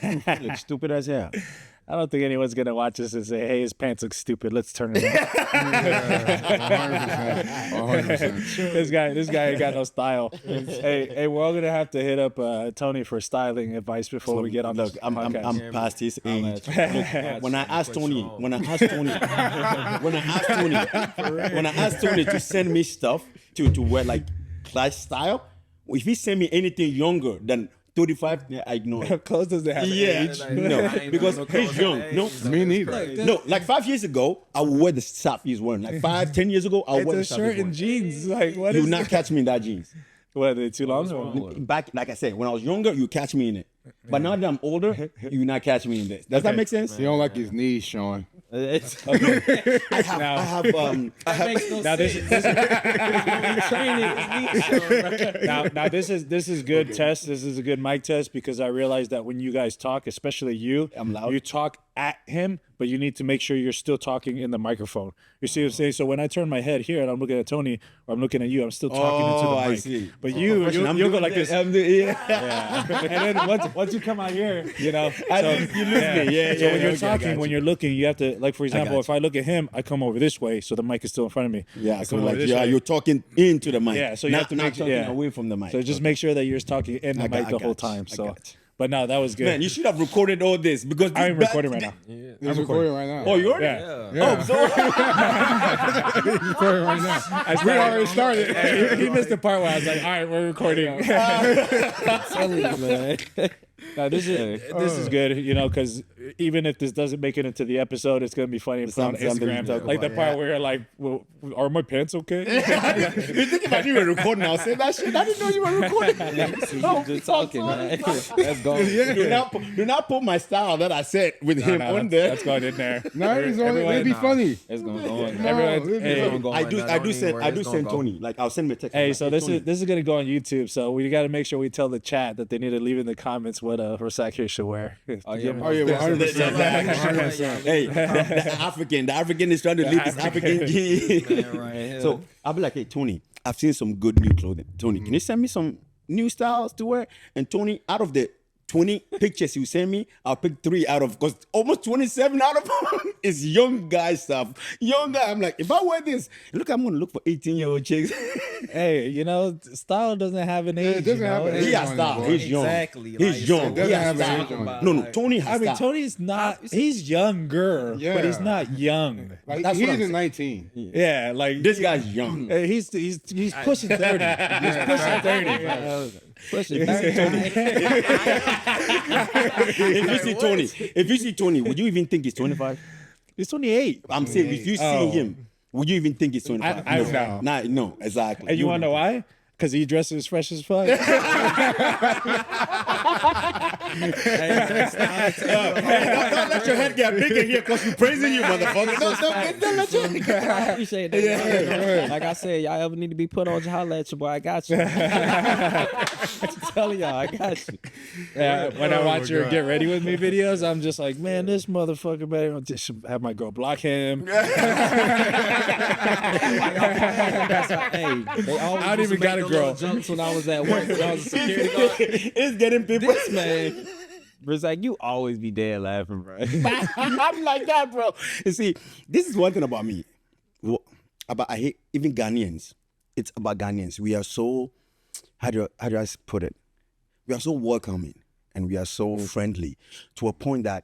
You look stupid as hell. I don't think anyone's gonna watch this and say, "Hey, his pants look stupid. Let's turn it on." 100%. This guy ain't got no style. Hey, we're all gonna have to hit up Tony for styling advice before we get on. Look, I'm past his age. Look, When I asked Tony to send me stuff to wear like class style, if he send me anything younger than 35, yeah, I ignore it. Clothes doesn't have age. No, because he's young. No, Me neither. no, like 5 years ago, I would wear the stuff he's wearing. Like 10 years ago, I would wear the It's a stuff he's shirt wearing. and jeans. Like what You is will not catch me in that jeans. What, are they too long? Back, like I said, when I was younger, you catch me in it. But now that I'm older, you will not catch me in this. Does that make sense? He don't like his knees showing. It's I have Now this is good test. This is a good mic test because I realized that when you guys talk, especially you, I'm loud. you talk at him, but you need to make sure you're still talking in the microphone. You see what I'm saying? So when I turn my head here and I'm looking at Tony or I'm looking at you, I'm still talking into the mic. I see. But you'll go like this. I'm Yeah. And then once you come out here, you know, you lose me. Yeah, so when you're talking, when you're looking, you have to, like, for example, got if I look at him, I come over this way, so the mic is still in front of me. Yeah, I so come over like, this yeah, way. you're talking into the mic. Yeah, so you have to not make sure, talking yeah. away from the mic. So just make sure that you're talking in the mic the whole time. I So, got you. but no, that was good. Man, you should have recorded all this because this I'm recording right now. He's recording right now. Oh, you're Yeah. Oh, so He's recording right now. We already started. He missed the part where I was like, all right, we're recording. telling you, man. No, this is good, you know, because even if this doesn't make it into the episode, it's gonna be funny to put on Something to Instagram. talk Like the about, part where you're like, well, are my pants okay? you think about you were recording now. Say that shit. I didn't know you were recording. Just talking, man. Let's go. Do not put my style that I said with him on there. That's going in there. No, it'd be funny. It's gonna go on. Everyone, I do send Tony. Like I'll send him a text. Hey, like, so this Tony. is gonna go on YouTube. So we got to make sure we tell the chat that they need to leave in the comments what Razak here should wear. Oh yeah, 100%. Hey, the African is trying to leave his African gene. So I'll be like, hey, Tony, I've seen some good new clothing. Tony, can you send me some new styles to wear? And Tony, out of the 20 pictures you send me, I'll pick 3 out of, because almost 27 out of them is young guy stuff. Young guy, I'm like, if I wear this, look, I'm going to look for 18-year-old chicks. Hey, you know, style doesn't have an age. it doesn't you know? have an age. He has style. He's young. Exactly. He's young. doesn't He has have an style. age on it. No, Tony has I mean, style. Tony's not. He's younger, but he's not young. Like, That's he what I'm isn't saying. 19. Yeah, like This guy's young. hey, he's pushing 30. He's pushing 30. Pushing 30. If you see Tony, would you even think he's 25? He's 28. I'm saying, if you see him, would you even think he's 25? No, exactly. And you want to know why? Because he dresses fresh as fuck. Don't let your head get bigger here because you're praising you, motherfucker. Don't let your head get I appreciate that. Like I said, y'all ever need to be put on, just holler at your boy. I got you. I'm telling y'all, I got you. Yeah, when I watch your Get Ready With Me videos, I'm just like, man, this motherfucker better just have my girl block him. Hey, they always I don't even got a girl. Jokes when I was at work. When I was a security guard. It's getting people. This man, Razak, you always be dead laughing, bro. I'm like that, bro. You see, this is one thing about me. I hate even Ghanaians. It's about Ghanaians. We are so, how do I put it? We are so welcoming and we are so friendly to a point that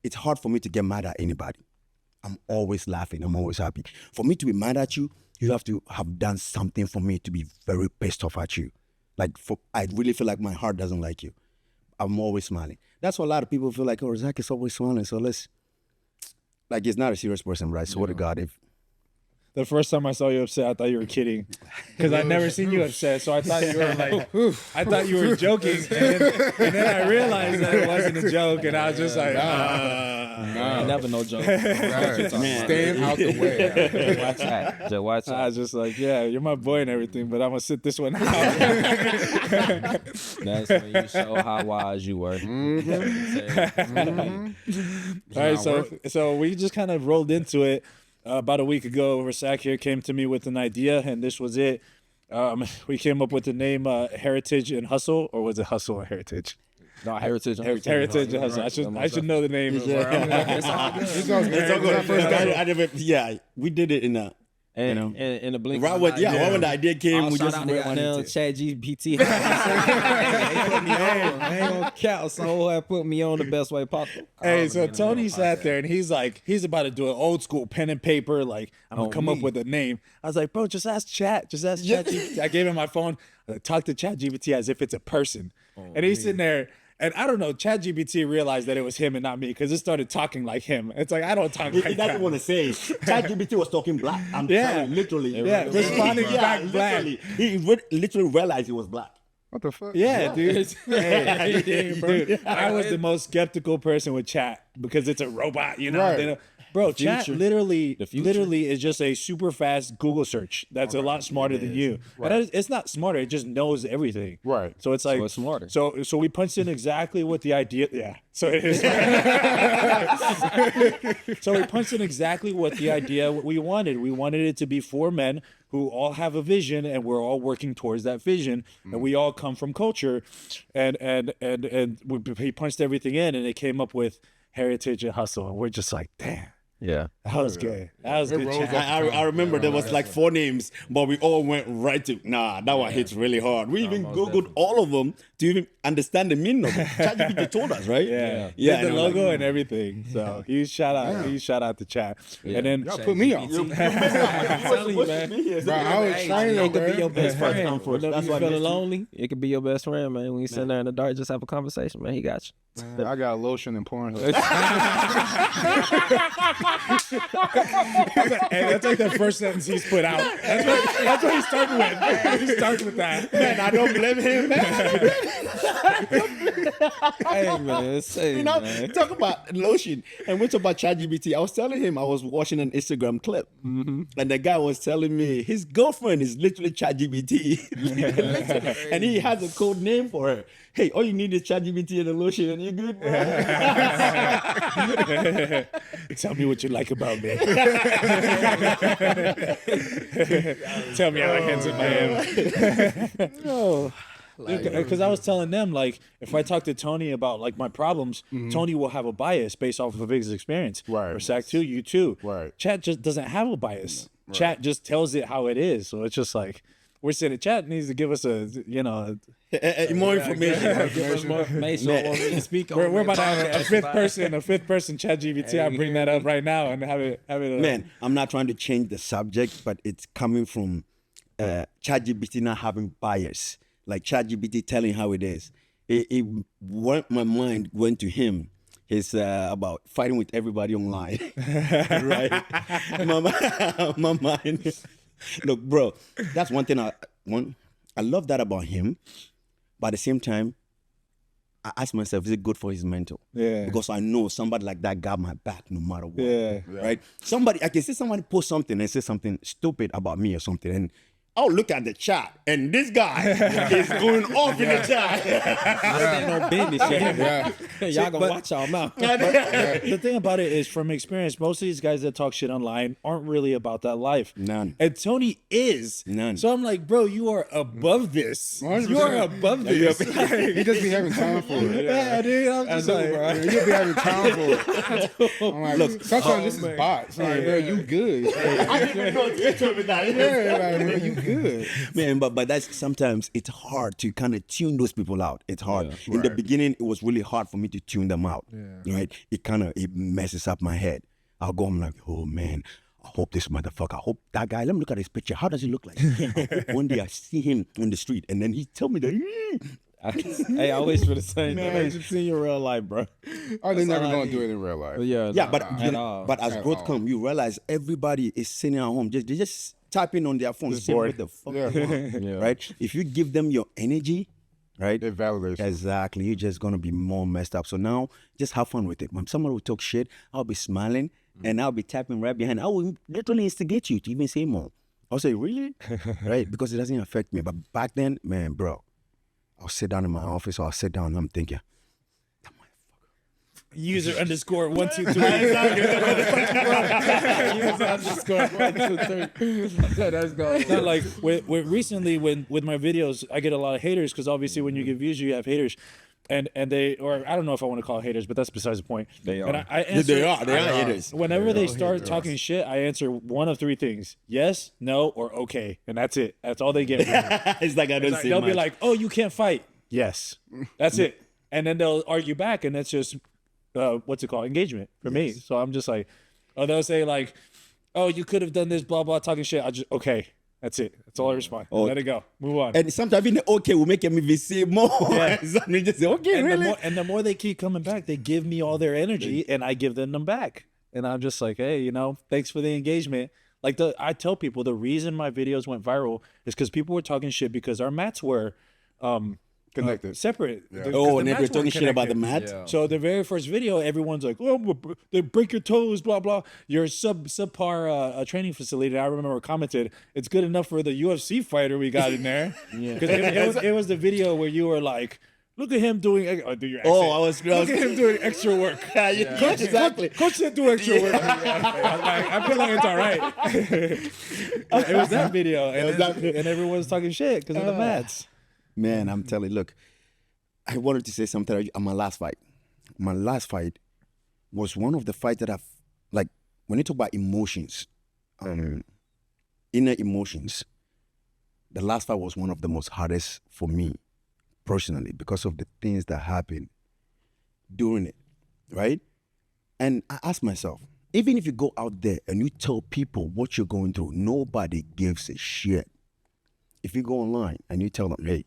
it's hard for me to get mad at anybody. I'm always laughing. I'm always happy. For me to be mad at you, you have to have done something for me to be very pissed off at you. I really feel like my heart doesn't like you. I'm always smiling. That's why a lot of people feel like, oh, Razak is always smiling. So he's not a serious person, right? Swear to God, if The first time I saw you upset, I thought you were kidding, because I'd never seen you upset. So I thought you were like, I thought you were joking, and then I realized that it wasn't a joke, and I was just like, Never no joke. Staying out the way. Watch that. Just watch I that. was just like, yeah, you're my boy and everything, but I'm gonna sit this one out. That's when you show how wise you were. All right, so we just kind of rolled into it. About a week ago, Razak here came to me with an idea, and this was it. We came up with the name Heritage and Hustle, or was it Hustle and Heritage? No, Heritage. Heritage Hustle. I should know the name. Before. It's all good. It's all good. It's all good. First I never, yeah, we did it in a. And in the blink. Right when, right when the idea came, we just went went on down it. Chat GPT. They put me on. I ain't gonna count. So had put me on the best way possible. Hey, so Tony sat there and he's like, he's about to do an old school pen and paper. Like, I'm gonna come up with a name. I was like, bro, just ask Chat. Just ask Chat GPT. I gave him my phone. Talk to Chat GPT as if it's a person. And he's sitting there. And I don't know, ChatGPT realized that it was him and not me because it started talking like him. It's like, I don't talk like that. He doesn't want to say. ChatGPT was talking black. I'm telling you, literally. Yeah, responding back black. Literally. He literally realized he was black. What the fuck? Yeah, dude. Hey, dude. I was the most skeptical person with Chat because it's a robot, you know? Right. They don't- Bro, Chat literally future. is just a super fast Google search that's a lot smarter than you. Right. And it's not smarter; it just knows everything. Right. So it's like it's smarter. So we punched in exactly what the idea. Yeah. So it is. So we punched in exactly what the idea we wanted. We wanted it to be 4 men who all have a vision, and we're all working towards that vision, and we all come from culture, and he punched everything in, and it came up with Heritage and Hustle, and we're just like, damn. Yeah. That was good. That was good. rose Chat. up. I remember there was like 4 names, but we all went right to, nah, that one hits really hard. We even Googled all of them to even understand the meaning of it. ChatGPT told us, right? Yeah, Yeah. Did the and I was logo like, and everything. So huge shout out, huge shout out to Chat. And then Y'all put me on. I'm telling you, man. Bro, I was trying It could be your to, best First friend. come first. Whenever That's you why I missed feeling you. lonely, it could be your best friend, man. When you sit there in the dark, just have a conversation, man. He got you. I got lotion and Pornhub. hey, that's like the first sentence he's put out. That's what he started with. He started with that. Man, I don't blame him, man. Hey, man. Say, You know, man. talk about lotion and we talk about ChatGPT. I was telling him I was watching an Instagram clip, and the guy was telling me his girlfriend is literally ChatGPT, and he has a code name for her. Hey, all you need is ChatGPT and a lotion, and you're good. Bro. Tell me what you like about me. Tell me how handsome I am. Because I was telling them, like, if I talk to Tony about like my problems, Tony will have a bias based off of his experience. Right. Or Sack too, you too. Right. Chat just doesn't have a bias. Chat just tells it how it is. So it's just like we're sitting. Chat needs to give us a More information. Give us more information on what we can speak on. We're about to have a fifth person Chat GPT. I'll bring that up right now and have it. Man, I'm not trying to change the subject, but it's coming from ChatGPT not having bias. Like ChatGPT telling how it is. My mind went to him. He's about fighting with everybody online, right? My mind. Look, bro, that's one thing. I love that about him, but at the same time, I ask myself, is it good for his mental? Yeah. Because I know somebody like that got my back no matter what. Yeah. Right? I can see somebody post something and say something stupid about me or something, and I'll look at the chat, and this guy is going off in the chat. Ain't no business. Yeah. Y'all gonna watch y'all mouth. The thing about it is, from experience, most of these guys that talk shit online aren't really about that life. None. And Tony is. None. So I'm like, bro, you are above this. 100%. You are above this. He just be having time for it. Yeah, dude. I'm just like, Yeah, he just be having time for it. I'm like, look, sometimes this is bots. Like, bro, you good. I didn't even know it's with that. Yeah, like, bro, you good. Man, but that's sometimes it's hard to kind of tune those people out. It's hard. In the Right. beginning, it was really hard for me to tune them out. Right? It messes up my head. I'll go, I'm like, oh man, I hope this motherfucker, I hope that guy, let me look at his picture. How does he look like? I hope one day I see him on the street and then he tell me that. Hey, I wish for the same thing. I should see you in real life, bro. Oh, they're never all I going need. to do it in real life. Yeah, Yeah, but at all. but as At growth all. comes, you realize everybody is sitting at home. They just typing on their phone. Just saying bored. what the fuck Yeah. they want, Yeah. right? If you give them your energy, right? It validates. Exactly. You're just gonna be more messed up. So now just have fun with it. When someone will talk shit, I'll be smiling and I'll be tapping right behind. I will literally instigate you to even say more. I'll say, really? Right? Because it doesn't affect me. But back then, man, bro, I'll sit down in my office or I'll sit down and I'm thinking, user underscore 123. User underscore 123. Let's go. Not like recently with my videos, I get a lot of haters because obviously when you get views, you have haters. and they, or I don't know if I want to call it haters, but that's besides the point. They are. And I answer, They are haters. Whenever they start talking shit, I answer one of three things: yes, no, or okay, and that's it. That's all they get. From me. It's like I don't say They'll much. be like, "Oh, you can't fight." Yes, that's it. And then they'll argue back, and that's just what's it called? Engagement for me. So I'm just like, or they'll say like, "Oh, you could have done this," blah blah, talking shit. I just okay. That's it. That's all I respond. Let it go. Move on. And sometimes even the okay will make me even say more. Yeah. Somebody just say, okay, and really? the more they keep coming back, they give me all their energy, and I give them back. And I'm just like, hey, thanks for the engagement. Like I tell people the reason my videos went viral is because people were talking shit because our mats were Connected. Separate. Yeah. Oh, and they were talking shit about the mat? Yeah. So the very first video, everyone's like, "Oh, they break your toes, blah blah." Your subpar training facility. I remember commented, "It's good enough for the UFC fighter we got in there." Because it was the video where you were like, "Look at him doing." Do your accent. I was. Look at him doing extra work. Coach, exactly. Coach said do extra work. I feel like it's all right. It was that video, and everyone's talking shit because of the mats. Man, I'm telling you, look, I wanted to say something on my last fight. My last fight was one of the fights that I've, like, when you talk about emotions, inner emotions, the last fight was one of the most hardest for me personally because of the things that happened during it, right? And I asked myself, even if you go out there and you tell people what you're going through, nobody gives a shit. If you go online and you tell them, hey,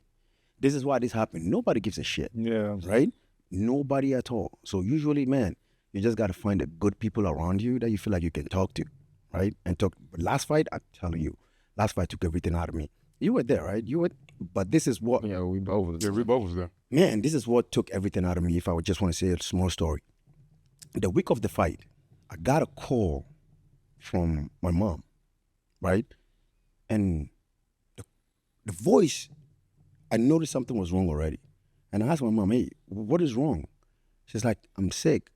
this is why this happened, nobody gives a shit. Yeah. Right? Nobody at all. So usually, man, you just got to find the good people around you that you feel like you can talk to, right? And talk. But last fight, I'm telling you, last fight took everything out of me. You were there, right? You were, but this is what. Yeah, we both was. Yeah, we both was there. Man, this is what took everything out of me. If I would just want to say a small story. The week of the fight, I got a call from my mom, right? And the voice, I noticed something was wrong already. And I asked my mom, hey, what is wrong? She's like, I'm sick.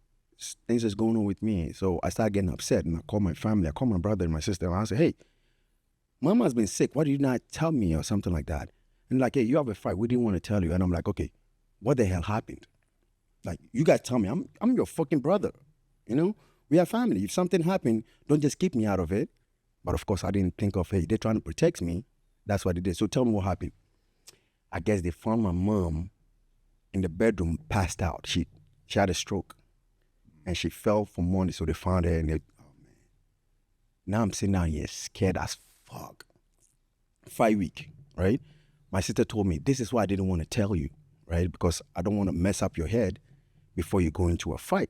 Things is going on with me. So I started getting upset and I called my family. I called my brother and my sister and I said, hey, Mama's been sick. Why did you not tell me or something like that? And like, hey, you have a fight. We didn't want to tell you. And I'm like, okay, what the hell happened? Like, you guys tell me. I'm your fucking brother. We are family. If something happened, don't just keep me out of it. But of course, I didn't think of, hey, they're trying to protect me. That's what they did. So tell me what happened. I guess they found my mom in the bedroom, passed out. She had a stroke, and she fell for money. So they found her, and oh man. Now I'm sitting down here scared as fuck. 5 weeks, right? My sister told me, this is why I didn't want to tell you, right? Because I don't want to mess up your head before you go into a fight,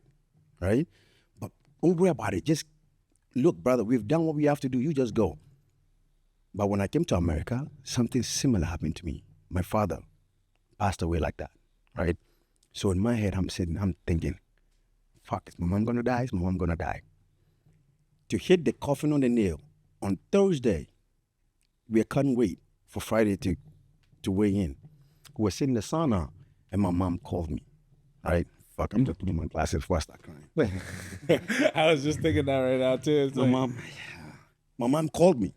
right? But don't worry about it. Just look, brother, we've done what we have to do. You just go. But when I came to America, something similar happened to me. My father passed away like that, right? So in my head, I'm thinking, fuck, is my mom gonna die? Is my mom gonna die? To hit the coffin on the nail, on Thursday, we couldn't wait for Friday to weigh in. We were sitting in the sauna, and my mom called me, right? Fuck, I'm just putting my glasses before I start crying. I was just thinking that right now, too. It's My mom called me,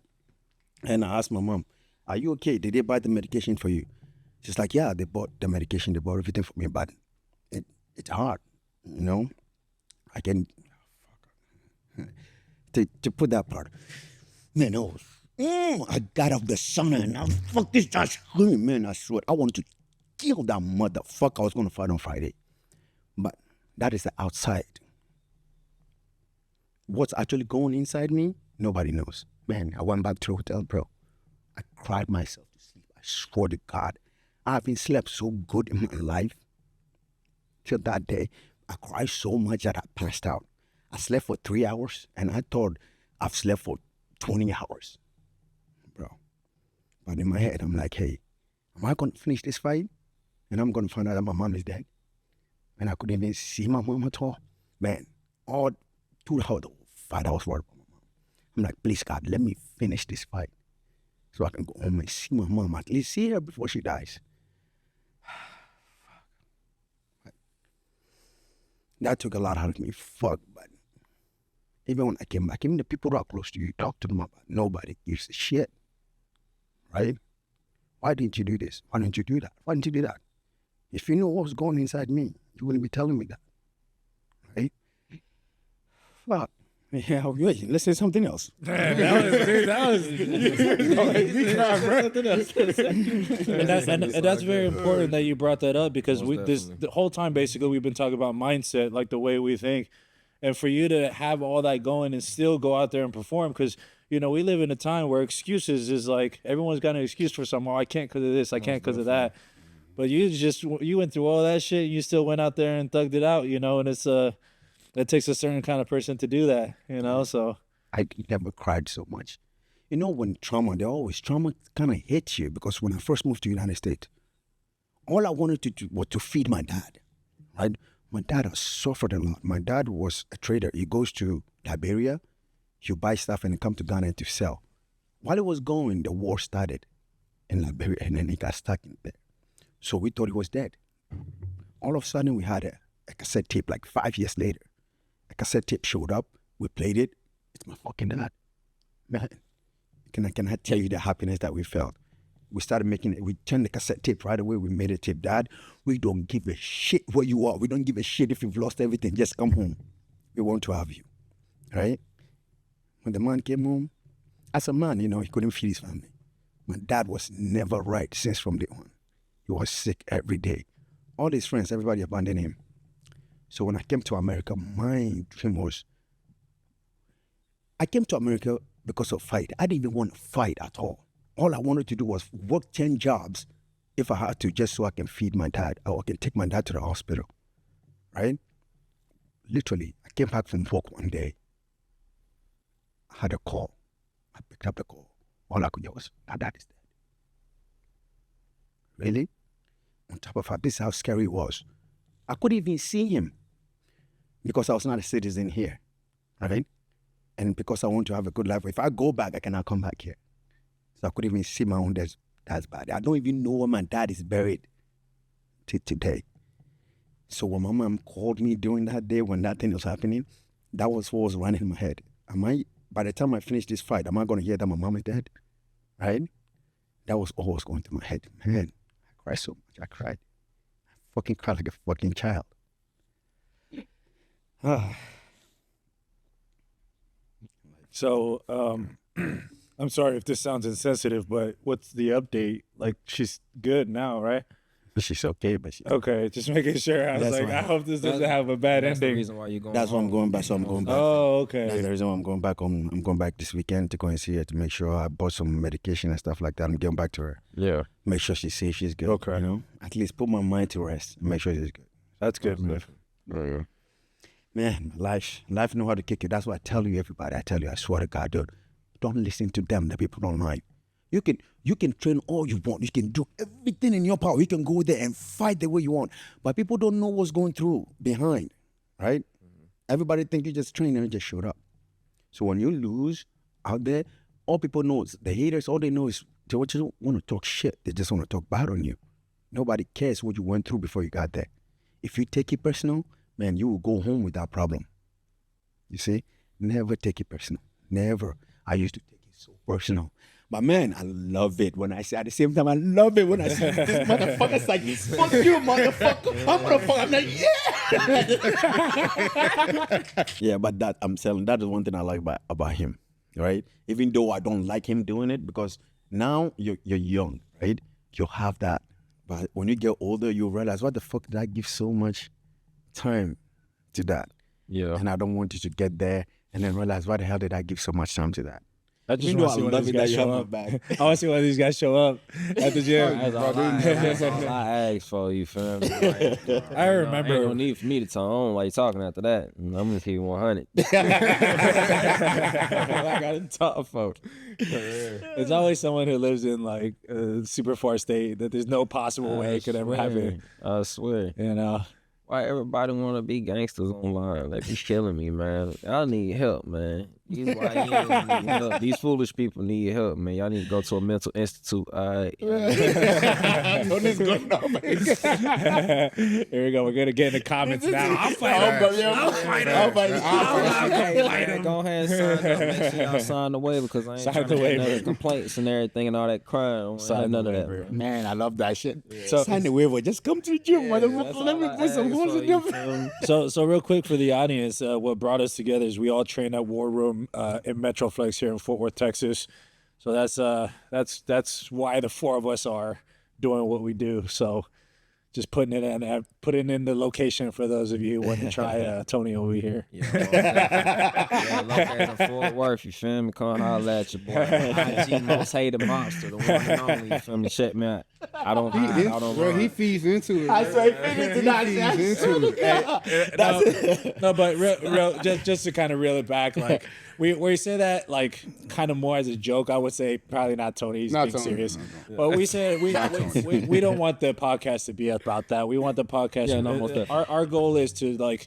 and I asked my mom, are you okay? Did they buy the medication for you? She's like, yeah, they bought the medication, they bought everything for me, but it's hard, I can, to put that part. Man, I got off the sauna and I fuck this guy screaming, man, I swear, I wanted to kill that motherfucker. I was going to fight on Friday. But that is the outside. What's actually going inside me, nobody knows. Man, I went back to the hotel, bro. I cried myself to sleep. I swore to God, I haven't slept so good in my life. Till that day, I cried so much that I passed out. I slept for 3 hours, and I thought I've slept for 20 hours, bro. But in my head, I'm like, hey, am I going to finish this fight? And I'm going to find out that my mom is dead. And I couldn't even see my mom at all. Man, all throughout the fight, I was worried about my mom. I'm like, please, God, let me finish this fight so I can go home and see my mom, at least see her before she dies. That took a lot out of me. Fuck, but even when I came back, even the people who are close to you, talk to them about it. Nobody gives a shit, right? Why didn't you do this? Why didn't you do that? Why didn't you do that? If you knew what was going inside me, you wouldn't be telling me that, right? Fuck. Yeah, wait, let's say something else. Man, that was and that's very important that you brought that up, because the whole time basically we've been talking about mindset, like the way we think, and for you to have all that going and still go out there and perform, because we live in a time where excuses is like everyone's got an excuse for something. Oh, I can't because of this, I can't because of that. But you went through all that shit and you still went out there and thugged it out, and it's that takes a certain kind of person to do that, so. I never cried so much. When trauma kind of hits you, because when I first moved to the United States, all I wanted to do was to feed my dad, right? My dad has suffered a lot. My dad was a trader. He goes to Liberia, he'll buy stuff and come to Ghana to sell. While he was going, the war started in Liberia, and then he got stuck in there. So we thought he was dead. All of a sudden, we had a cassette tape like 5 years later. A cassette tape showed up. We played it. It's my fucking dad. Man, can I tell you the happiness that we felt? We started making it. We turned the cassette tape right away. We made a tape. Dad, we don't give a shit where you are. We don't give a shit if you've lost everything. Just come home. We want to have you. Right? When the man came home, as a man, he couldn't feed his family. My dad was never right since from day one. He was sick every day. All his friends, everybody abandoned him. So when I came to America, my dream was, I came to America because of fight. I didn't even want to fight at all. All I wanted to do was work 10 jobs if I had to, just so I can feed my dad, or I can take my dad to the hospital, right? Literally, I came back from work one day. I had a call. I picked up the call. All I could hear was, my dad is dead. Really? On top of that, this is how scary it was. I couldn't even see him because I was not a citizen here, right? And because I want to have a good life. If I go back, I cannot come back here. So I couldn't even see my own dad's body. I don't even know where my dad is buried till today. So when my mom called me during that day when that thing was happening, that was what was running in my head. By the time I finish this fight, am I going to hear that my mom is dead? Right? That was all was going through my head. Man, I cried so much. I cried. I fucking cried like a fucking child. So, I'm sorry if this sounds insensitive, but what's the update? Like, she's good now, right? She's okay, but okay. Just making sure. I was like, I hope this doesn't have a bad That's ending. the reason why you're going. That's why I'm going back. So I'm going back. Oh, okay. That's the reason why I'm going back. I'm going back this weekend to go and see her to make sure I bought some medication and stuff like that. I'm getting back to her. Yeah. Make sure she's safe. She's good. Okay. At least put my mind to rest. Make sure she's good. That's good, man. Yeah. Man, life know how to kick you. That's what I tell you, everybody. I tell you, I swear to God, dude, don't listen to them, the people online. You can train all you want. You can do everything in your power. You can go there and fight the way you want. But people don't know what's going through behind, right? Mm-hmm. Everybody think you just train and you just showed up. So when you lose out there, all people know is the haters, all they know is they just want to talk shit. They just want to talk bad on you. Nobody cares what you went through before you got there. If you take it personal, man, you will go home with that problem. You see? Never take it personal. Never. I used to take it so personal. But man, I love it when I say at the same time, I love it when I say this motherfucker's like, fuck you, motherfucker. I'm like, yeah. Yeah, but that I'm telling, that is one thing I like about him, right? Even though I don't like him doing it, because now you're young, right? You have that. But when you get older, you realize, what the fuck did I give so much time to that? Yeah. And I don't want you to get there and then realize, why the hell did I give so much time to that? I just want to see one of these guys show up. I want to see one of these guys show up at the gym. That's all I asked for, you fam. Like, I remember. Ain't no need for me to tone. I don't like talking after that. I'm gonna keep 100. I got to talk for. There's always someone who lives in like a super far state that there's no possible way it could ever happen. I swear. Why everybody want to be gangsters online? Like, it's killing me, man. I need help, man. These YNs need help. These foolish people need help, man. Y'all need to go to a mental institute. All right. Here we go. We're gonna get in the comments now. I'll fight him. Go ahead and sign up. Make sure y'all sign the waiver because I ain't trying to have none of the complaints and everything and all that crime. Sign none of that. Man, I love that shit. So, sign the waiver. Just come to the gym, motherfucker. Let me put some holes in your. So real quick for the audience, what brought us together is we all train at War Room in Metroflex here in Fort Worth, Texas. So that's why the four of us are doing what we do. So just putting in the location for those of you who want to try Tony over here. Located in Fort Worth, you feel me? Come holler at your boy. IG most hated monster, the one and only, you feel me? Check me out. I don't run. He feeds into it. I swear he feeds into that. No, but real, just to kind of reel it back, like we say that like kind of more as a joke. I would say probably not Tony. He's being serious. But we say we don't want the podcast to be about that. We want the podcast. Yeah, no, most definitely. Our goal is to like,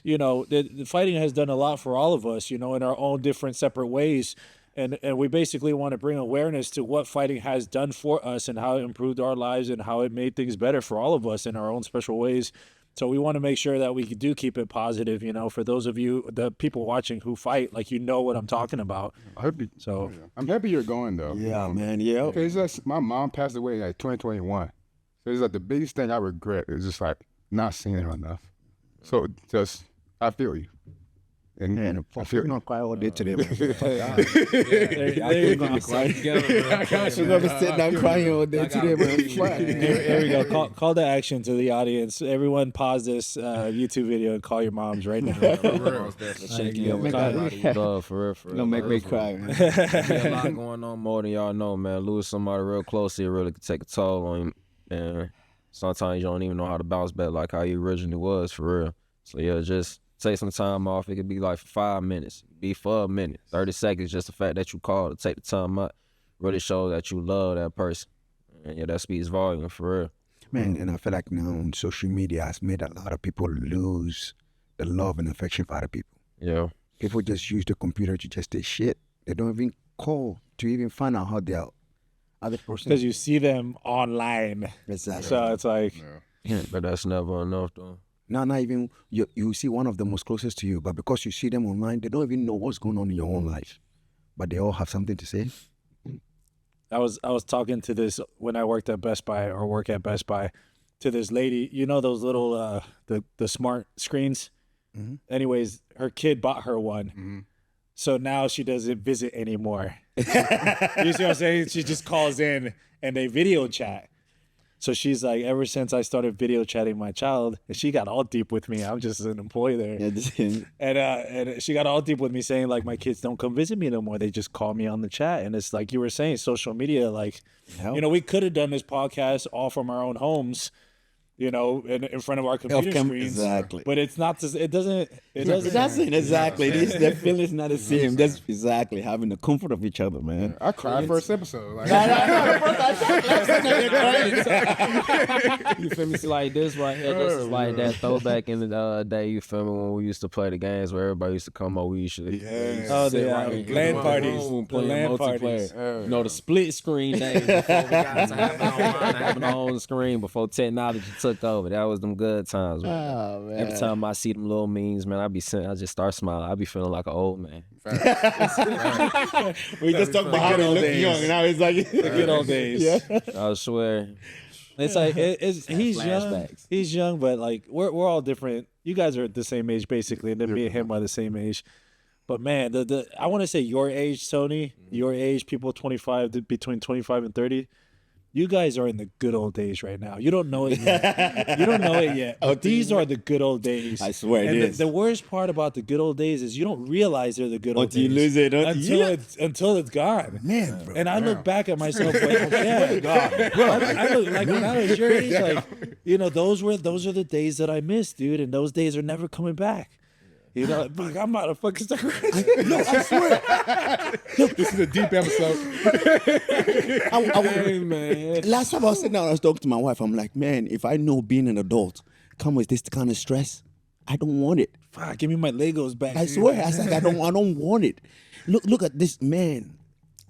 you know, the fighting has done a lot for all of us, you know, in our own different separate ways. And we basically want to bring awareness to what fighting has done for us and how it improved our lives and how it made things better for all of us in our own special ways. So we want to make sure that we do keep it positive, you know, for those of you, the people watching who fight, like, you know what I'm talking about. I'm happy you're going, though. Yeah, man, yeah. Okay, it's just, my mom passed away in like 2021. So it's like the biggest thing I regret is just like not seeing her enough. So just, I feel you. And man, I feel not cry all day today. There you go. She's never sitting down crying all day today, man. There we go. Call to action to the audience. Everyone, pause this YouTube video and call your moms right now. For real. Don't make me cry, man. A lot going on more than y'all know, man. Lose somebody real close here really could take a toll on you, and sometimes you don't even know how to bounce back like how you originally was, for real. So yeah, just take some time off. It could be like for 5 minutes, be for a minute, 30 seconds. Just the fact that you called to take the time out really shows that you love that person. And yeah, that speaks volume, for real. Man, and I feel like now social media has made a lot of people lose the love and affection for other people. Yeah. People just use the computer to just say shit. They don't even call to even find out how they are. Other person. Because you see them online. Exactly. So it's like. Yeah. But that's never enough, though. Now, not even, you see one of them was closest to you, but because you see them online, they don't even know what's going on in your own life. But they all have something to say. I was talking to this when I work at Best Buy, to this lady. You know those little, the smart screens? Mm-hmm. Anyways, her kid bought her one. Mm-hmm. So now she doesn't visit anymore. You see what I'm saying? She just calls in and they video chat. So she's like, ever since I started video chatting my child, and she got all deep with me. I'm just an employee there. And she got all deep with me saying, like, my kids don't come visit me no more. They just call me on the chat. And it's like you were saying, social media, like, you know, we could have done this podcast all from our own homes, you know, in front of our computer screens. Exactly. But it's not, it doesn't exactly. The feeling is not the same. That's exactly having the comfort of each other, man. I cried first episode. Like, you feel me? See, like this right here, this is like that throwback in the day, you feel me, when we used to play the games where everybody used to come over. We used to LAN parties. Play multiplayer. You know, the split screen days before we got to having our own screen, before technology took over. That was them good times, man. Oh, man. Every time I see them little memes, man, I just start smiling. I be feeling like an old man. We just talked about how they look young, and now it's like the good old days. Yeah. I swear. It's like he's young. He's young, but like we're all different. You guys are the same age basically, and then me and him are the same age. But man, I want to say your age, Tony, your age, people between 25 and 30. You guys are in the good old days right now. You don't know it yet. But these are the good old days. I swear it is. The worst part about the good old days is you don't realize they're the good old days. Until you lose it. Until it's gone. Man, bro. And I look back at myself like, I look like when I was your age, like, you know, those are the days that I missed, dude. And those days are never coming back. You know, like, I'm not a fucking star. No, I swear. Look, this is a deep episode. Man. Last time I was sitting down, I was talking to my wife. I'm like, man, if I know being an adult come with this kind of stress, I don't want it. Fuck, give me my Legos back. I dude. swear, I said I don't want it. Look at this man.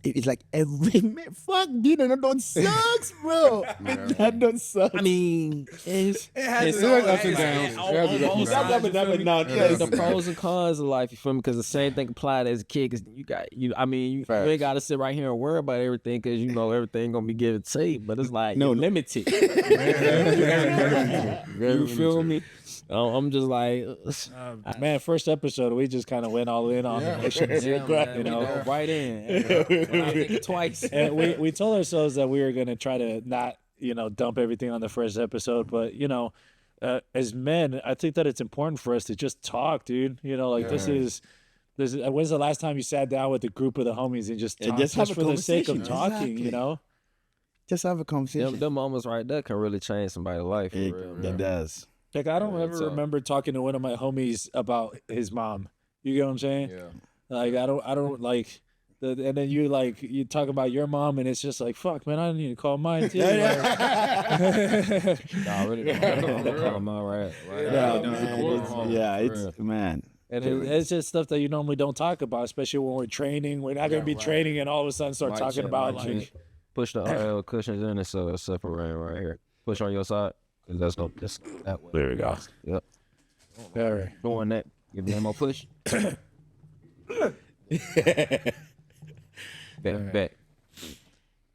It's like every man. Fuck, dude, that don't sucks, bro. That don't sucks. I mean, it's It's like ups and downs. It has its ups and downs. the pros and cons of life. You feel me? Because the same thing applied as a kid. Because you Facts. ain't got to sit right here and worry about everything. Because you know everything gonna be given to you. But it's like No, you're no. limited. You feel me? I'm just like, Man, first episode, we just kind of went all in on emotions. yeah, man, You know? go right in. When I think it twice. And we told ourselves that we were going to try to not, dump everything on the first episode. But, as men, I think that it's important for us to just talk, dude. This is when's the last time you sat down with a group of the homies and just talked just have just a for the sake of conversation. talking, Exactly. Just have a conversation. Them moments right there can really change somebody's life. For real, man. It does. Like, I don't ever it's, remember talking to one of my homies about his mom. You get what I'm saying? Yeah. Like, I don't like, and then you talk about your mom, and it's just like, fuck, man, I need to call mine too. Nah, really, call them out right. Man. And it's just stuff that you normally don't talk about, especially when we're training. We're not going to be training and all of a sudden start talking about, like, push the RL cushions in and so it's separating right here. Push on your side. Cause that's that way. there we go. Yep. All right. Doing that. Give me more push. back.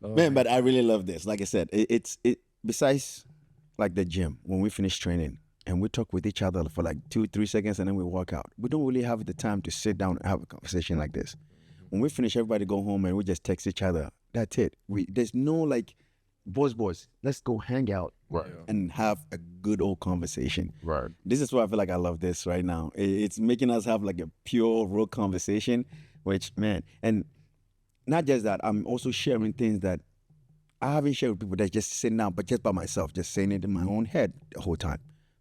Man, but I really love this. Like I said, it's besides like the gym, when we finish training and we talk with each other for like 2-3 seconds and then we walk out. We don't really have the time to sit down and have a conversation like this. When we finish, everybody go home and we just text each other. That's it. There's no like, boys, let's go hang out and have a good old conversation. Right. This is why I feel like I love this right now. It's making us have like a pure, real conversation, which, man, and not just that, I'm also sharing things that I haven't shared with people that just sitting down, but just by myself, just saying it in my own head the whole time.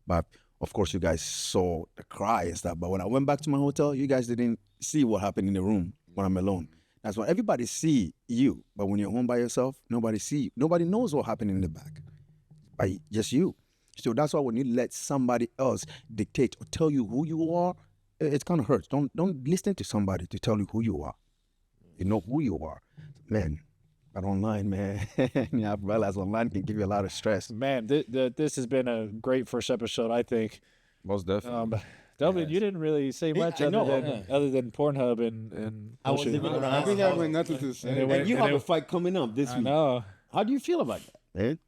But of course, you guys saw the cry and stuff. But when I went back to my hotel, you guys didn't see what happened in the room when I'm alone. That's why everybody see you, but when you're home by yourself, nobody see you. Nobody knows what happened in the back, but just you. So that's why when you let somebody else dictate or tell you who you are, it kind of hurts. Don't listen to somebody to tell you who you are. You know who you are, man. But online, man, I've realized online can give you a lot of stress. Man, this has been a great first episode, I think. Most definitely. Delvin, you didn't really say much I know. other than Pornhub and I was bullshit. even gonna I ask think I have nothing to say. And you have a fight coming up this I week. know. How do you feel about that, man?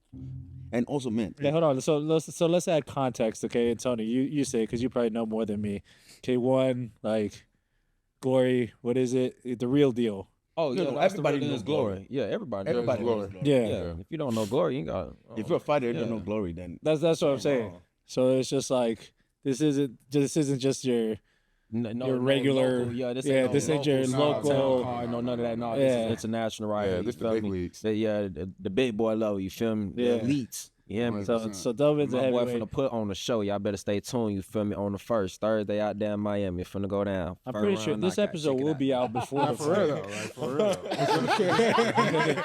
And also, man, Okay, hold on. So let's add context, okay? And Tony, you say, because you probably know more than me. Okay, one, like, Glory, what is it? The real deal. Oh, yeah, No, that's everybody the knows glory. Yeah, everybody knows Glory. Yeah. Yeah. If you don't know glory, you ain't got. if you're a fighter, you don't yeah. know glory, then That's what I'm saying. So it's just like, this isn't just your your regular- local, yeah, this yeah, ain't this ain't your local local- card, no none of that. No, Yeah. this is international, right? Yeah, You this the feel big me? leagues. The big boy level. You feel me? Yeah. The elites. You hear me? so Delvin's a My boy heavyweight. finna put on the show. Y'all better stay tuned. You feel me? On the first Thursday out there in Miami. It finna go down. I'm First pretty sure round this knockout. episode Check it will out. be out before the For real fight. though, like for real.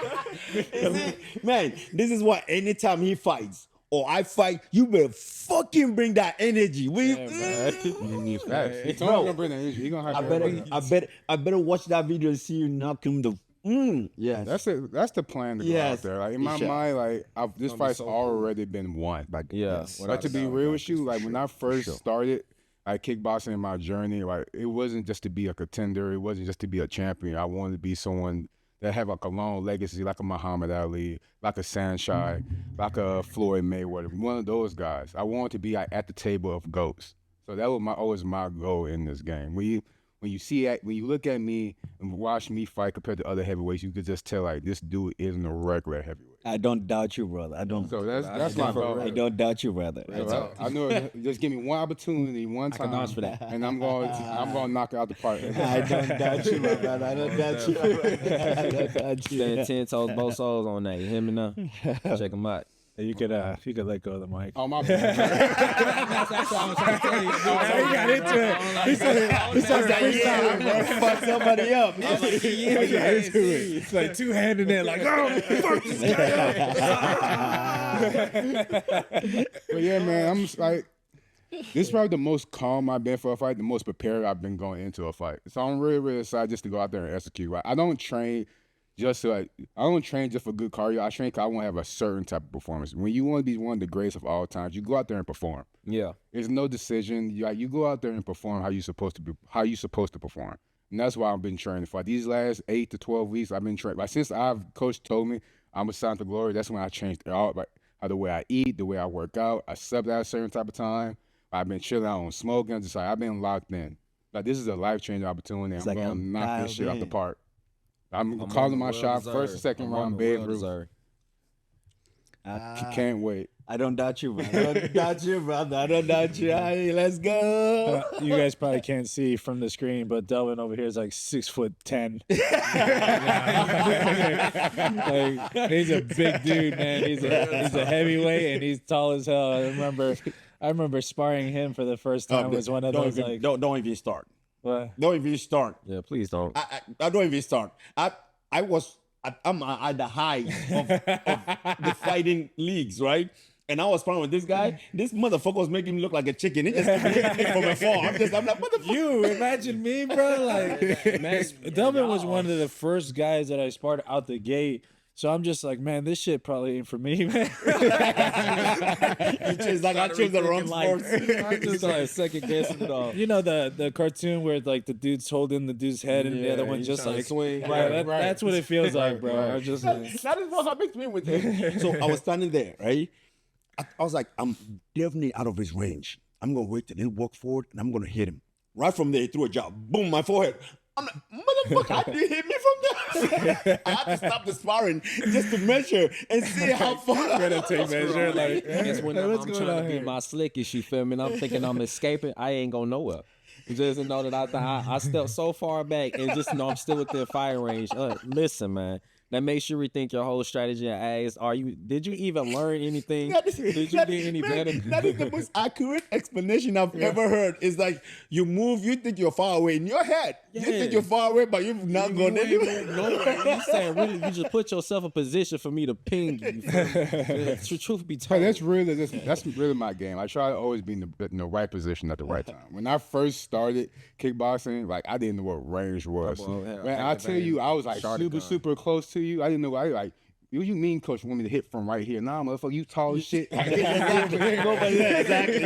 man, this is why anytime he fights or I fight, you better fucking bring that energy. You need facts. He told me gonna bring the energy. He gonna have to. I better watch that video and see you knock him the. Yes. That's it. That's the plan to go Yes. out there. Like in my Sure. mind, like this fight's already been won. Like, Yeah. Like to be real with you, like when I first started like kickboxing in my journey, like it wasn't just to be a contender. It wasn't just to be a champion. I wanted to be someone that have like a long legacy, like a Muhammad Ali, like a Sanchez, like a Floyd Mayweather, one of those guys. I wanted to be like, at the table of GOATs. So that was always my goal in this game. When you look at me and watch me fight compared to other heavyweights, you could just tell like this dude isn't a regular heavyweight. I don't doubt you, brother. I don't. So that's my goal. I don't doubt you, brother. So I know. Just give me one opportunity, one time, vouch for that. and I'm gonna knock it out the park. I don't doubt you, my brother. I don't doubt you. I don't doubt you. Stand 10 toes, both souls on that. You hear me now? Check them out. You could let go of the mic. Oh my bad. He got into it. He started freestyling, bro. Fuck somebody up. He got into it. It's like two-handed it, like, oh, fuck this guy up. But yeah, man, I'm just like, this is probably the most calm I've been for a fight, the most prepared I've been going into a fight. So I'm really, really excited just to go out there and execute. Right? I don't train just for good cardio. I train because I want to have a certain type of performance. When you want to be one of the greatest of all times, you go out there and perform. Yeah. There's no decision. You go out there and perform how you supposed to perform. And that's why I've been training for these last 8 to 12 weeks. I've been training. Like since coach told me I'm a sign to glory, that's when I changed it all. Like the way I eat, the way I work out. I slept at a certain type of time. I've been chilling out on smoking. Just like I've been locked in. Like this is a life-changing opportunity. I'm going to knock this shit out the park. I'm calling my shot first and second round, Babe Ruth. Can't wait. I don't doubt you, man. I don't doubt you, brother. I don't doubt you. Hey, let's go. You guys probably can't see from the screen, but Delvin over here is like 6'10". Like, he's a big dude, man. He's a heavyweight and he's tall as hell. I remember sparring him for the first time. Was one of those like don't even start. What? Don't even start. Yeah, please don't. I don't even start. I'm at the height of the fighting leagues, right? And I was sparring with this guy. This motherfucker was making me look like a chicken. He just hit me from afar. I'm like, what the fuck? You imagine me, bro? Like, man, Delvin was one of the first guys that I sparred out the gate. So I'm just like, man, this shit probably ain't for me, man. I chose the wrong sports. I'm just like second guessing it all. You know the cartoon where like the dude's holding the dude's head and the other one just like swing. Right, that's what it feels like, bro. Right. I'm just That is what happens to me with him. So I was standing there, right? I was like, I'm definitely out of his range. I'm gonna wait till he walk forward and I'm gonna hit him. Right from there, he threw a jab, boom, my forehead. I'm like, motherfucker, how did you hit me from there? I had to stop the sparring just to measure and see how far. gonna take measure. Like, It's when what's I'm going trying on to be here? my slickest, you feel me? And I'm thinking I'm escaping. I ain't going nowhere. You just know that I stepped so far back and just know I'm still within fire range. Listen, man. That makes you rethink your whole strategy and ask, did you even learn anything? Did you do any better? That is the most accurate explanation I've ever heard. It's like you move, you think you're far away in your head. You think you're far away, but you've not gone anywhere. You saying really, you just put yourself in position for me to ping you. Truth be told. Hey, that's really my game. I try to always be in the right position at the right time. When I first started kickboxing, like I didn't know what range was. Man, I tell you, I was like super close to you. I didn't know. What do you mean, coach, want me to hit from right here? Nah, motherfucker, you tall as shit. Go by there, exactly.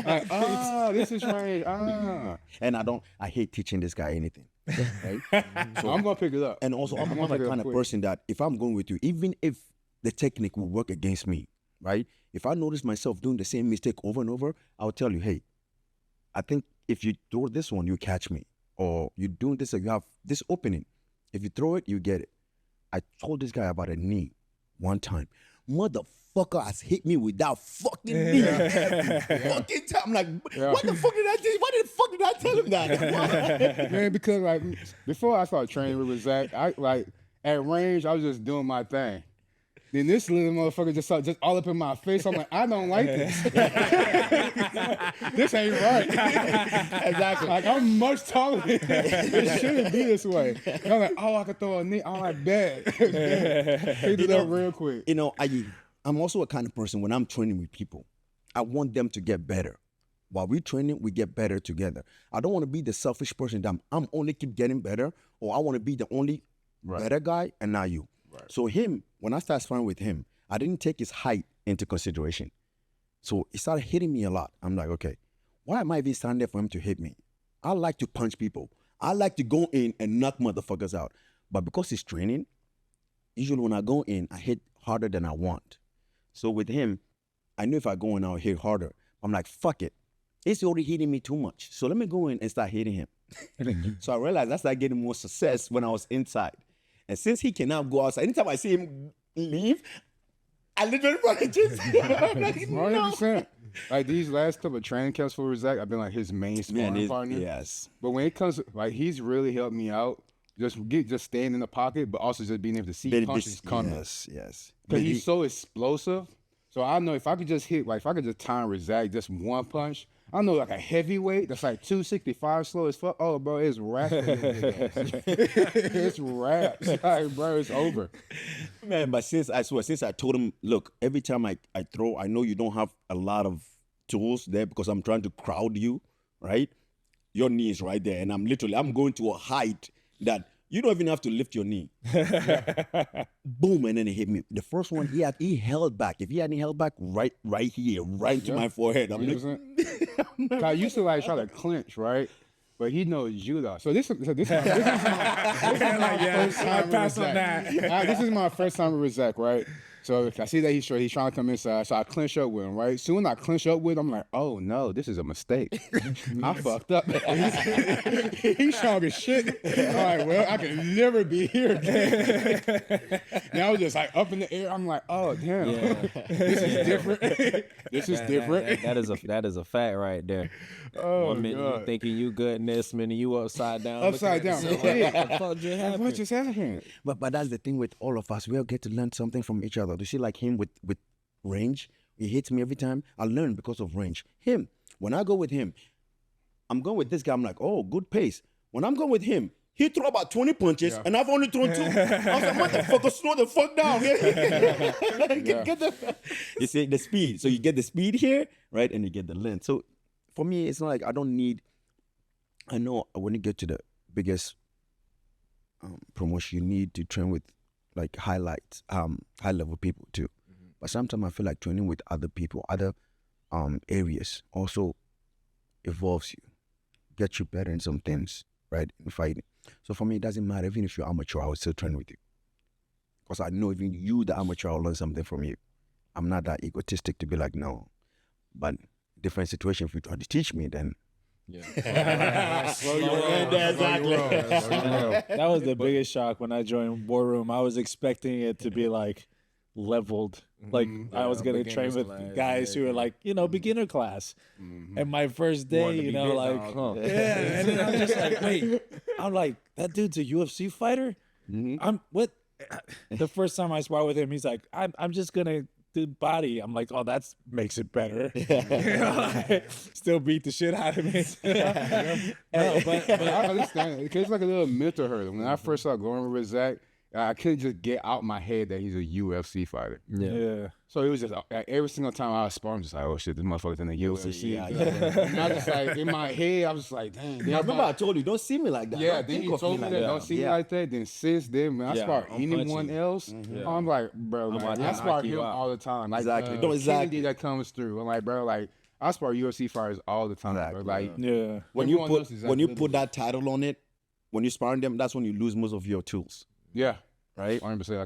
Like, this is range. And I hate teaching this guy anything. Right? So I'm gonna pick it up. And also, I'm the kind of person that if I'm going with you, even if the technique will work against me, right? If I notice myself doing the same mistake over and over, I'll tell you, hey, I think if you throw this one, you catch me. Or you're doing this, or you have this opening. If you throw it, you get it. I told this guy about a knee one time. Motherfucker has hit me with that fucking knee. Every fucking time. I'm like, what the fuck did I tell? Why the fuck did I tell him that? Man, because like before I started training with Razak, at range, I was just doing my thing. Then this little motherfucker just all up in my face. I'm like, I don't like this. This ain't right. Exactly. Like, I'm much taller than this. It shouldn't be this way. And I'm like, I could throw a knee. I'm like, bet. Picked it up real quick. You know, I'm also a kind of person, when I'm training with people, I want them to get better. While we're training, we get better together. I don't want to be the selfish person that I'm only keep getting better, or I want to be the only better guy and not you. Right. So when I started sparring with him, I didn't take his height into consideration. So he started hitting me a lot. I'm like, okay, why am I even standing there for him to hit me? I like to punch people. I like to go in and knock motherfuckers out. But because he's training, usually when I go in, I hit harder than I want. So with him, I knew if I go in, I'll hit harder. I'm like, fuck it. He's already hitting me too much. So let me go in and start hitting him. So I realized I started getting more success when I was inside. And since he cannot go outside, anytime I see him leave, I literally run and chase him. I'm like, 100%. Like these last couple of training camps for Razak, I've been like his main sparring partner. Yes. But when it comes, like he's really helped me out. Just staying in the pocket, but also just being able to see punches coming. Yes. Because he's so explosive. So I know if I could just hit, like if I could just time Razak just one punch, I know like a heavyweight that's like 265 slow as fuck. Oh, bro, it's wraps. It's wraps. Like, bro, it's over. Man, but since I told him, look, every time I throw, I know you don't have a lot of tools there because I'm trying to crowd you, right? Your knee is right there, and I'm going to a height that you don't even have to lift your knee. Boom, and then it hit me. The first one he held back. If he hadn't held back, right here, right to my forehead. I'm like, 100%. I used to like try to clinch, right? But he knows judo. So this is my first time with Razak. This is my first time with Razak, right? So I see that he's trying to come inside. So I clinch up with him, right? Soon when I clinch up with him, I'm like, oh no, this is a mistake. I fucked up. He's strong as shit. All right, well, I can never be here again. Now I was just like up in the air. I'm like, oh damn, this is different. This is different. That is a fact right there. Oh, One minute God. you thinking you good, next minute you upside down. Upside down. What What just happened? but that's the thing with all of us. We all get to learn something from each other. You see, like him with range, he hits me every time. I learn because of range. Him, when I go with him, I'm going with this guy. I'm like, oh, good pace. When I'm going with him, he throw about 20 punches, and I've only thrown 2. I was like, motherfucker, slow the fuck down. Get the, you see the speed. So you get the speed here, right? And you get the length. So for me, it's not like I don't need, I know when you get to the biggest promotion, you need to train with like high level people too. But sometimes I feel like training with other people, other areas also evolves you, gets you better in some things, right? In fighting. So for me, it doesn't matter. Even if you're amateur, I will still train with you. Because I know even you, the amateur, will learn something from you. I'm not that egotistic to be like, no. But different situation, if you try to teach me, then Slow your roll. That was the biggest shock when I joined War Room. I was expecting it to be like leveled. Like I was gonna train with guys who were like, beginner class. And my first day, like, yeah. And then I'm just like, wait. I'm like, that dude's a UFC fighter? I'm what? The first time I spar with him, he's like, I'm just gonna do body. I'm like, oh, that makes it better. Still beat the shit out of me. No, but I understand it. It's like a little mental hurdle. When I first started going with Razak, I couldn't just get out my head that he's a UFC fighter. yeah. So it was just every single time I was sparring, I'm just like, oh shit, this motherfucker's in the UFC. And I just like in my head, I was just like, dang. I remember I told you, don't see me like that. Yeah, Don't then think he of told me like that. Don't see me like that. Then since then, when I spar I'm anyone punching. else, I'm like, bro, like, I knock spar you him out. all the time. Like, Exactly. Kennedy that comes through. I'm like, bro, like, I spar UFC fighters all the time. Exactly. Bro. Like, Yeah. when you everyone put else is when you like put that title on it, when you sparring them, that's when you lose most of your tools, yeah, right? 100%. I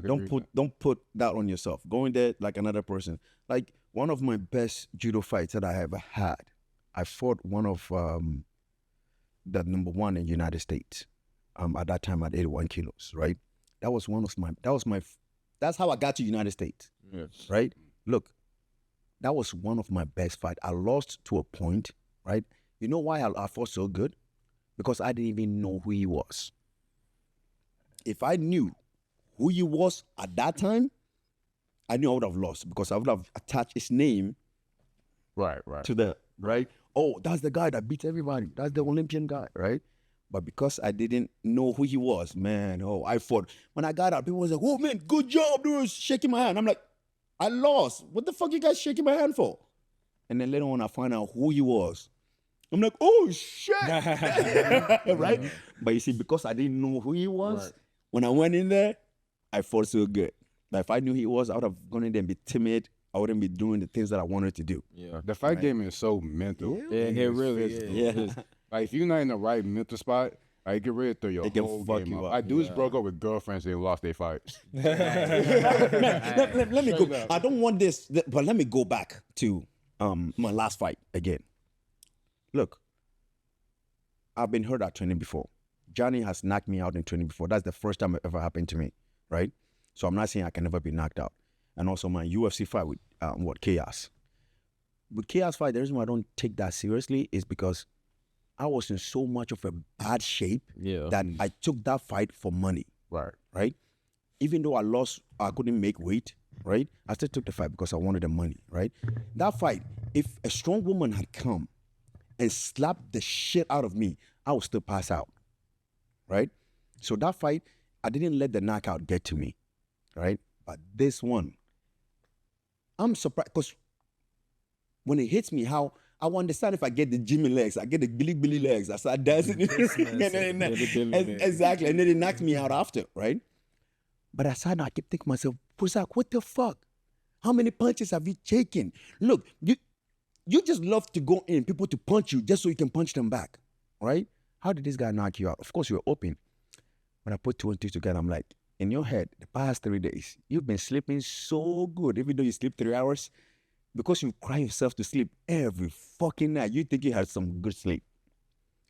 Don't put that on yourself. Go in there like another person. Like one of my best judo fights that I ever had, I fought one of the number 1 in the United States. At that time at 81 kilos, right? That's how I got to United States. Right? Look, that was one of my best fights. I lost to a point, right? You know why I fought so good? Because I didn't even know who he was. If I knew who he was at that time, I knew I would have lost because I would have attached his name Right. to the, right? Oh, that's the guy that beats everybody. That's the Olympian guy, right? But because I didn't know who he was, man, I fought. When I got out, people was like, oh, man, good job, dude, shaking my hand. I'm like, I lost. What the fuck you guys shaking my hand for? And then later on, I find out who he was. I'm like, oh, shit. Right? But you see, because I didn't know who he was, when I went in there, I fought so good. But if I knew who he was, I would have gone in there and be timid. I wouldn't be doing the things that I wanted to do. Yeah. The fight game is so mental. Yeah, it really is. Yeah. Like if you're not in the right mental spot, like get ready to throw your It can whole fuck game you up. up. Like dudes broke up with girlfriends and lost their fights. let me go. I don't want this, but let me go back to my last fight again. Look, I've been hurt at training before. Johnny has knocked me out in training before. That's the first time it ever happened to me, right? So I'm not saying I can never be knocked out. And also my UFC fight with Chaos. With Chaos fight, the reason why I don't take that seriously is because I was in so much of a bad shape that I took that fight for money. Right? Even though I lost, I couldn't make weight, right? I still took the fight because I wanted the money, right? That fight, if a strong woman had come and slapped the shit out of me, I would still pass out, right? So that fight, I didn't let the knockout get to me, right? But this one, I'm surprised because when it hits me, how I will understand if I get the Jimmy legs, I get the Billy legs, I start dancing in the ring, and then exactly, and then it knocks me out after, right? But aside, I keep thinking to myself, Razak, what the fuck? How many punches have you taken? Look, you just love to go in, people to punch you just so you can punch them back, right? How did this guy knock you out? Of course, you were open. When I put 2 and 2 together, I'm like, in your head, the past 3 days, you've been sleeping so good, even though you sleep 3 hours, because you cry yourself to sleep every fucking night. You think you had some good sleep.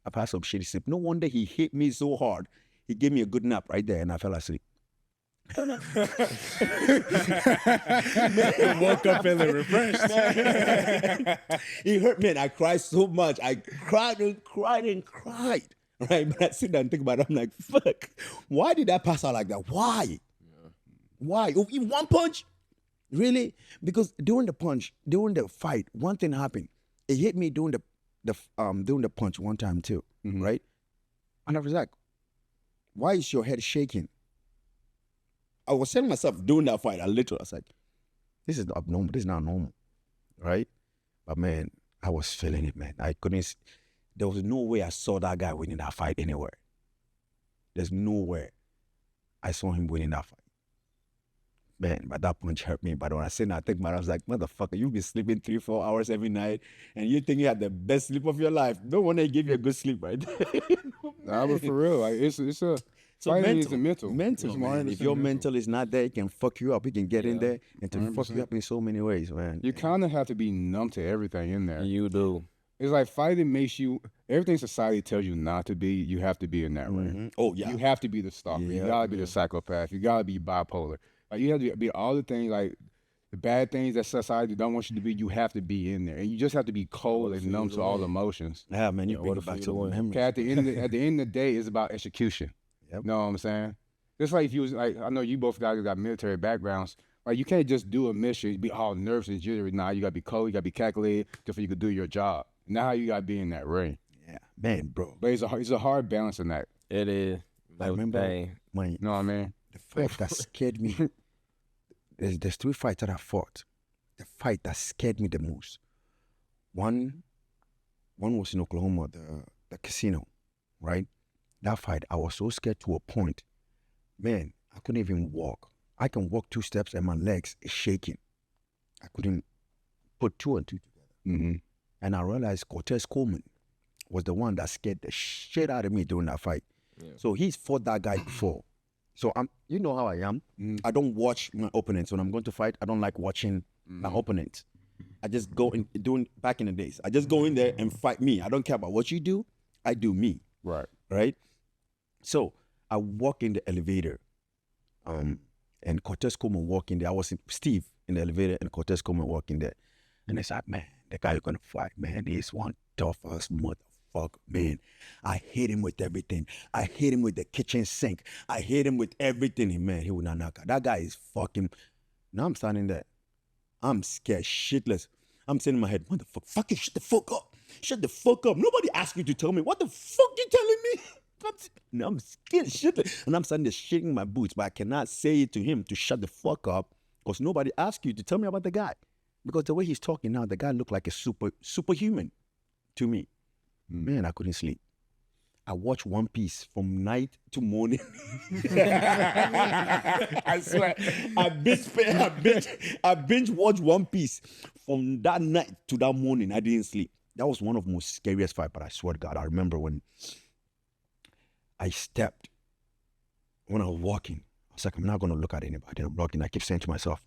I've had some shitty sleep. No wonder he hit me so hard. He gave me a good nap right there, and I fell asleep. Woke up feeling refreshed. It hurt, man. I cried so much. I cried and cried and cried. Right? But I sit there and think about it. I'm like, fuck. Why did I pass out like that? Why? Yeah. Why? In one punch? Really? Because during the fight, one thing happened. It hit me doing the punch one time too. Mm-hmm. Right? And I was like, why is your head shaking? I was telling myself during that fight, I was like, this is abnormal. This is not normal, right? But man, I was feeling it, man. There was no way I saw that guy winning that fight anywhere. There's nowhere I saw him winning that fight. Man, but that punch hurt me. But when I said that, I think about it, I was like, motherfucker, you be sleeping 3-4 hours every night, and you think you had the best sleep of your life. No wonder they give you a good sleep, right? Nah, but for real, like it's a. So mental. Man. If your mental is not there, it can fuck you up. It can get in there and to 100%. Fuck you up in so many ways, man. You kind of have to be numb to everything in there. You do. It's like fighting makes you, everything society tells you not to be, you have to be in that ring. Oh, yeah. You have to be the stalker. You got to be the psychopath. You got to be bipolar. Like, you have to be all the things, like, the bad things that society don't want you to be, you have to be in there. And you just have to be cold and numb to all emotions. Yeah, man, you bring it back to memories. At the end of the day, it's about execution. Yep. Know what I'm saying? Just like if you was like, I know you both guys got military backgrounds. Like, you can't just do a mission, be all nervous and jittery. Nah, you gotta be cold, you gotta be calculated, just so you could do your job. Now you gotta be in that ring. Yeah, man, bro. But it's a hard balance in that. It is. I remember you know what I mean? The fight that scared me. There's 3 fights that I fought. The fight that scared me the most. One was in Oklahoma, the casino, right? That fight, I was so scared to a point. Man, I couldn't even walk. I can walk 2 steps and my legs is shaking. I couldn't put 2 and 2 together. Mm-hmm. And I realized Cortez Coleman was the one that scared the shit out of me during that fight. Yeah. So he's fought that guy before. So you know how I am. Mm. I don't watch my opponents. When I'm going to fight, I don't like watching my opponents. I just go back in the days. I just go in there and fight me. I don't care about what you do. I do me. Right? So I walk in the elevator, and Cortez Coleman walk in there. I was Steve in the elevator, and Cortez Coleman walk in there. And they said, man, the guy you're gonna fight, man, he's one tough-ass motherfucker, man. I hit him with everything. I hit him with the kitchen sink. I hit him with everything. And man, he would not knock out. That guy is fucking. Now I'm standing there. I'm scared shitless. I'm saying in my head, motherfucker, fucking shut the fuck up. Shut the fuck up. Nobody asked you to tell me. What the fuck you telling me? I'm scared shitless. And I'm starting to shaking my boots, but I cannot say it to him to shut the fuck up because nobody asked you to tell me about the guy. Because the way he's talking now, the guy looked like a superhuman to me. Man, I couldn't sleep. I watched One Piece from night to morning. I swear, I binge watched One Piece from that night to that morning. I didn't sleep. That was one of the most scariest fights, but I swear to God, I remember when I stepped, when I was walking, I was like, I'm not going to look at anybody. I'm walking. I keep saying to myself,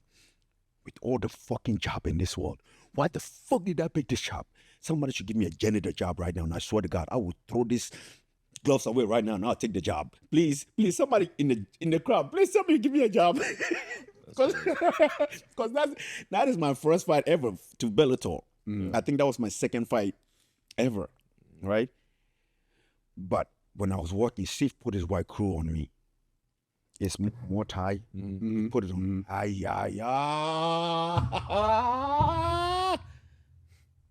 with all the fucking job in this world, why the fuck did I pick this job? Somebody should give me a janitor job right now. And I swear to God, I would throw these gloves away right now and I'll take the job. Please, somebody in the crowd, please somebody give me a job. Because that is my first fight ever to Bellator. I think that was my second fight ever, right? But when I was walking, Steve put his white crew on me. It's more Thai. Mm-hmm. Put it on.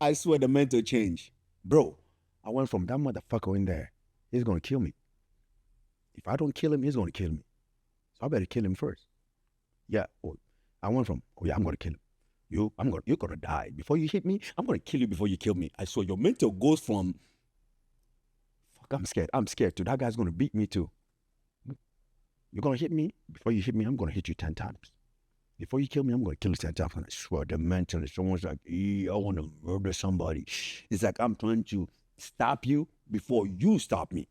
I swear the mental change. Bro, I went from that motherfucker in there. He's going to kill me. If I don't kill him, he's going to kill me. So I better kill him first. Yeah. I went from, I'm going to kill him. you're gonna die before you hit me. I'm gonna kill you before you kill me. I saw your mental goes from, fuck, I'm scared too. That guy's gonna beat me too. You're gonna hit me before you hit me. I'm gonna hit you 10 times. Before you kill me, I'm gonna kill you 10 times. And I swear, the mental is almost like, I want to murder somebody. It's like I'm trying to stop you before you stop me.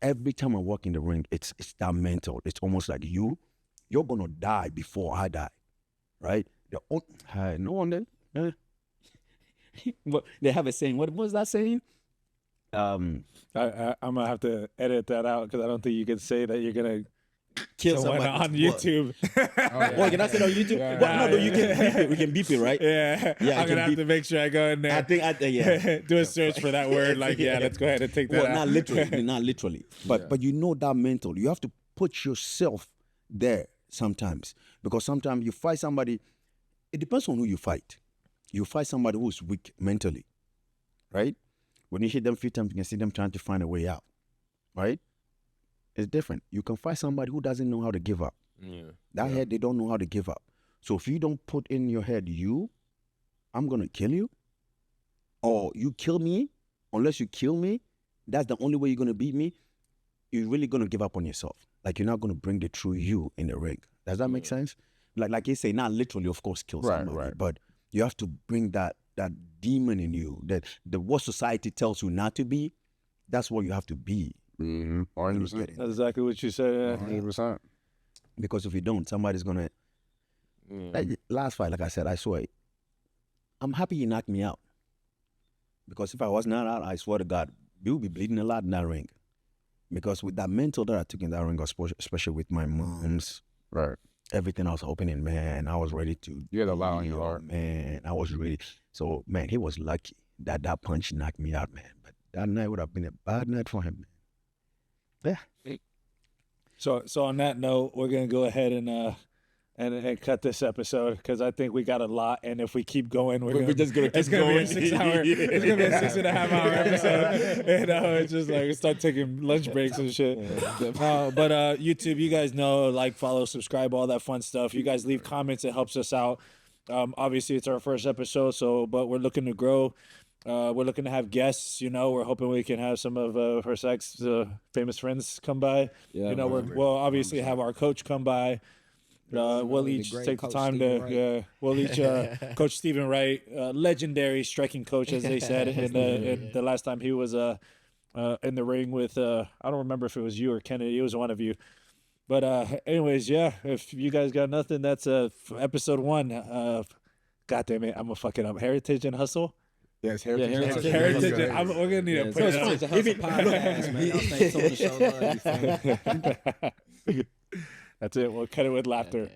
Every time I walk in the ring, it's that mental. It's almost like you're gonna die before I die, right? No one then. But they have a saying. What was that saying? I'm gonna have to edit that out because I don't think you can say that you're gonna Kill someone somebody on YouTube. Oh, can I say it on YouTube? Yeah. Well, no, you can beep it. We can beep it, right? Yeah, Yeah, I I'm can gonna have beep- to make sure I go in there. I think, yeah. Do a search for that word. Like, yeah, let's go ahead and take that Well, out. not literally, but you know that mental. You have to put yourself there sometimes, because sometimes you fight somebody. It depends on who you fight. You fight somebody who's weak mentally, right? When you hit them a few times, you can see them trying to find a way out, right? It's different. You can fight somebody who doesn't know how to give up. That head, they don't know how to give up. So if you don't put in your head, I'm gonna kill you, or you kill me, unless you kill me, that's the only way you're gonna beat me. You're really gonna give up on yourself. Like, you're not gonna bring the true you in the ring. Does that make sense? Like you say, not literally, of course, kill somebody, Right. but you have to bring that demon in you, that what society tells you not to be. That's what you have to be. 100%. That's exactly what you said. 100%. Because if you don't, somebody's gonna. Like, last fight, like I said, I swear, I'm happy you knocked me out. Because if I was not out, I swear to God, we would be bleeding a lot in that ring. Because with that mental that I took in that ring, especially with my moms, Right. everything I was opening, man, I was ready to. You had a lot on your heart. Man, I was ready. So, man, he was lucky that punch knocked me out, man. But that night would have been a bad night for him, man. Yeah. So on that note, we're gonna go ahead and cut this episode because I think we got a lot, and if we keep going, We're just gonna keep it's gonna going. be a 6 hour. It's gonna be a 6.5 hour episode. It's just like we start taking lunch breaks and shit. But YouTube, you guys know, like, follow, subscribe, all that fun stuff. You guys leave comments; it helps us out. Obviously, it's our first episode, but we're looking to grow. We're looking to have guests. We're hoping we can have some of Razak's famous friends come by. Yeah, We'll obviously have our coach come by. We'll each great take the Coach time Stephen to. We'll each Coach Stephen Wright, legendary striking coach, as they said. In the last time he was in the ring with I don't remember if it was you or Kennedy. It was one of you. But anyways, yeah. If you guys got nothing, that's episode 1. God damn it, I'm gonna fuck it up. Heritage and Hustle. Yes, Heritage. Heritage. We're gonna need to put it up. It's a hustle podcast, man. Y'all stay tuned to show love. You feel me? That's it. We'll cut it with laughter.